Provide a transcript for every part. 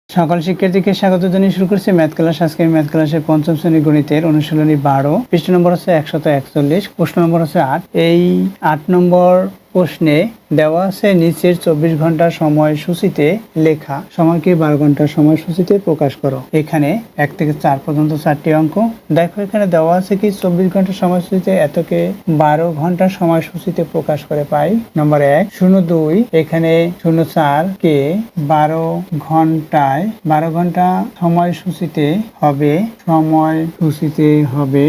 সকল শিক্ষার্থীকে স্বাগত জানিয়ে শুরু করছি ম্যাথ ক্লাস। আজকে ম্যাথ ক্লাসের পঞ্চম শ্রেণী গণিতের অনুশীলনী 12, পৃষ্ঠ নম্বর হচ্ছে 141, প্রশ্ন নম্বর হচ্ছে 8। এই 8 নম্বর প্রশ্নে দেওয়া আছে নিচের 24 ঘন্টার সময়সূচিতে লেখা সময়কে 12 ঘন্টার সময়সূচিতে প্রকাশ করো। এখানে 1 থেকে 4 পর্যন্ত 4টি অঙ্ক। দেখো এখানে দেওয়া আছে কি 24 ঘন্টার সময়সূচিতে এতকে 12 ঘন্টার সময়সূচিতে প্রকাশ করে পাই। নম্বর 1 02, এখানে 04 কে 12 ঘন্টা সময়সূচিতে হবে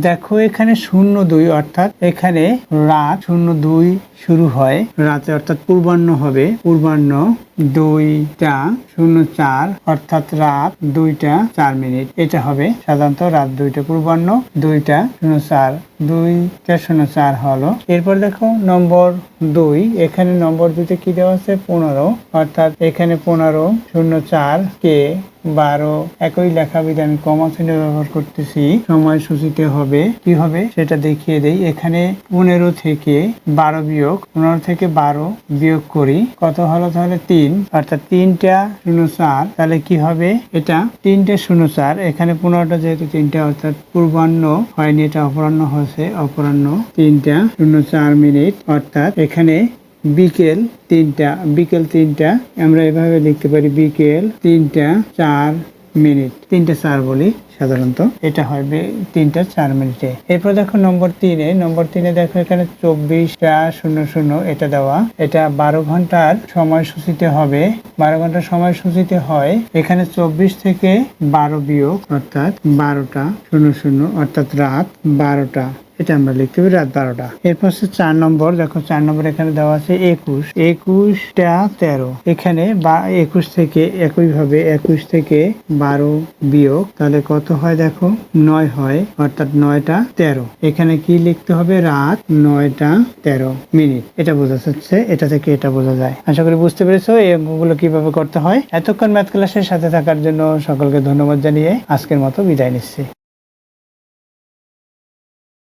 দেখো এখানে 02 অর্থাৎ এখানে রাত 02 শুরু হয় রাতে, অর্থাৎ পূর্বাহ্ন হবে। পূর্বাহ্ন 2:04 অর্থাৎ রাত 2:04। এটা হবে সাধারণত রাত 2টা, পূর্বাহ্ন 2:04, 2:04 হলো। এরপর দেখো নম্বর 2, এখানে নম্বর 2তে কি দেওয়া আছে 15, অর্থাৎ এখানে 15:04 কে 12 একই লেখা বিধি আমি কমা চিহ্ন ব্যবহার করতেছি। সময়সূচিতে হবে কি হবে সেটা দেখিয়ে দেই। এখানে 15 থেকে 12 বিয়োগ করি, কত হলো তাহলে 3, অর্থাৎ 3:04। তাহলে কি হবে এটা 3:04, এখানে 15টা যেহেতু 3টা অর্থাৎ পূর্বাহ্ন হয়নি, এটা অপরাহ্ন হয়েছে, অপরাহ্ন 3:04 অর্থাৎ এখানে বিকেল 3টা আমরা এভাবে লিখতে পারি, বিকেল 3:04। 3:04 বলি সাধারণত, এটা হবে 3:04। এরপর দেখো নম্বর 3-এ দেখো এখানে 24:00 এটা দেওয়া, এটা 12 ঘন্টার সময়সূচিতে হবে। 12 ঘন্টার সময়সূচিতে হয় এখানে 24 থেকে 12 বিয়োগ অর্থাৎ 12:00 অর্থাৎ রাত 12টা, এটা আমরা লিখতে পারি রাত 12টা। এরপর হচ্ছে 4 নম্বর, দেখো 4 নম্বর এখানে দেওয়া আছে 21:13, এখানে 21 থেকে একইভাবে 21 থেকে 12 বিয়োগ, তাহলে কত হয় দেখো 9 হয়, অর্থাৎ 9:13। এখানে কি লিখতে হবে রাত 9:13। এটা বোঝা যাচ্ছে, এটা থেকে এটা বোঝা যায়। আশা করি বুঝতে পেরেছো এই অঙ্কগুলো কিভাবে করতে হয়। এতক্ষণ ম্যাথ ক্লাসের সাথে থাকার জন্য সকলকে ধন্যবাদ জানিয়ে আজকের মতো বিদায় নিচ্ছি।